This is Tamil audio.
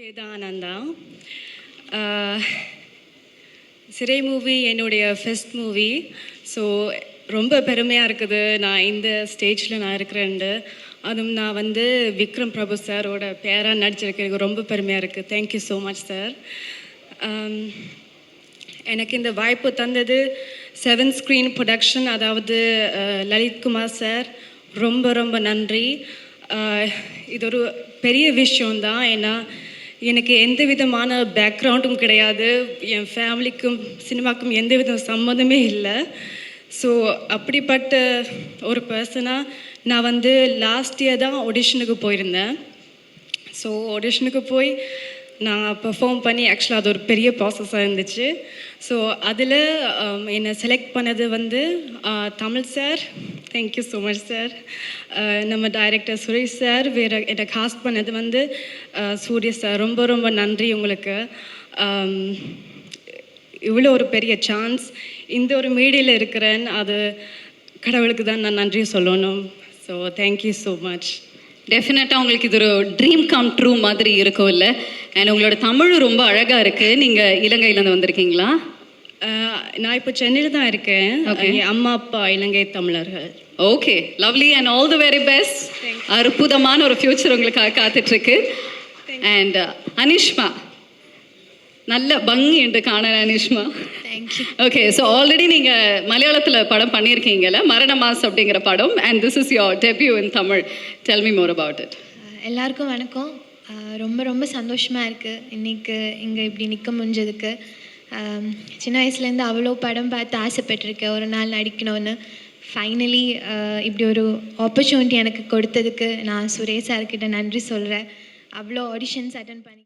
வேதானந்தா. சிறை மூவி என்னுடைய ஃபர்ஸ்ட் மூவி. ஸோ ரொம்ப பெருமையாக இருக்குது நான் இந்த ஸ்டேஜில் நான் இருக்கிறேன்ட்டு. அதுவும் நான் வந்து விக்ரம் பிரபு சாரோட பேராக நடிச்சிருக்கேன். எனக்கு ரொம்ப பெருமையாக இருக்குது. Thank you so much sir. எனக்கு இந்த வாய்ப்பு தந்தது 7 ஸ்க்ரீன் ப்ரொடக்ஷன், அதாவது லலித்குமார் சார், ரொம்ப ரொம்ப நன்றி. இது ஒரு பெரிய விஷயம்தான். ஏன்னா எனக்கு எந்த விதமான பேக்ரவுண்டும் கிடையாது. என் ஃபேமிலிக்கும் சினிமாக்கும் எந்த வித சம்மந்தமே இல்லை. ஸோ அப்படிப்பட்ட ஒரு பர்சனாக நான் வந்து லாஸ்ட் இயர் தான் ஆடிஷனுக்கு போயிருந்தேன். ஸோ ஆடிஷனுக்கு போய் நான் பெர்ஃபார்ம் பண்ணி ஆக்சுவலாக அது ஒரு பெரிய ப்ராசஸாக இருந்துச்சு. ஸோ அதில் என்னை செலக்ட் பண்ணது வந்து Tamil sir, thank you so much sir. நம்ம டைரக்டர் சுரேஷ் சார், வேறு என்னை காஸ்ட் பண்ணது வந்து சூர்யா சார். ரொம்ப ரொம்ப நன்றி உங்களுக்கு. இவ்வளோ ஒரு பெரிய சான்ஸ் இந்த ஒரு மீடியில் இருக்கிறேன், அது கடவுளுக்கு தான் நான் நன்றி சொல்லணும். So thank you so much. டெஃபினட்டாக உங்களுக்கு இது ஒரு ட்ரீம் கம் ட்ரூ மாதிரி இருக்கும் இல்லை? அண்ட் உங்களோட தமிழ் ரொம்ப அழகாக இருக்குது. நீங்கள் இலங்கையிலேருந்து வந்திருக்கீங்களா? நான் இப்போ சென்னையில் தான் இருக்கேன். என் அம்மா அப்பா இலங்கை தமிழர்கள். Okay, lovely and all the very best. அற்புதமான ஒரு ஃப்யூச்சர் உங்களுக்காக காத்துட்ருக்கு. அண்ட் அனிஷ்மா, நல்ல பங்கி என்று காண அனிஷ்மா. ஓகே, ஸோ ஆல்ரெடி நீங்கள் மலையாளத்தில் படம் பண்ணியிருக்கீங்கல்ல, மரண மாஸ் அப்படிங்கிற படம். And this is your debut in Tamil. Tell me more about it. எல்லாருக்கும் வணக்கம். ரொம்ப ரொம்ப சந்தோஷமாக இருக்குது இன்றைக்கி இங்கே இப்படி நிற்க முடிஞ்சதுக்கு. சின்ன வயசுலேருந்து அவ்வளோ படம் பார்த்து ஆசைப்பட்டிருக்கேன் ஒரு நாள் நடிக்கணும்னு. ஃபைனலி இப்படி ஒரு ஆப்பர்ச்சுனிட்டி எனக்கு கொடுத்ததுக்கு நான் சுரேஷ் சார்கிட்ட நன்றி சொல்கிறேன். அவ்வளோ ஆடிஷன்ஸ் அட்டன் பண்ணி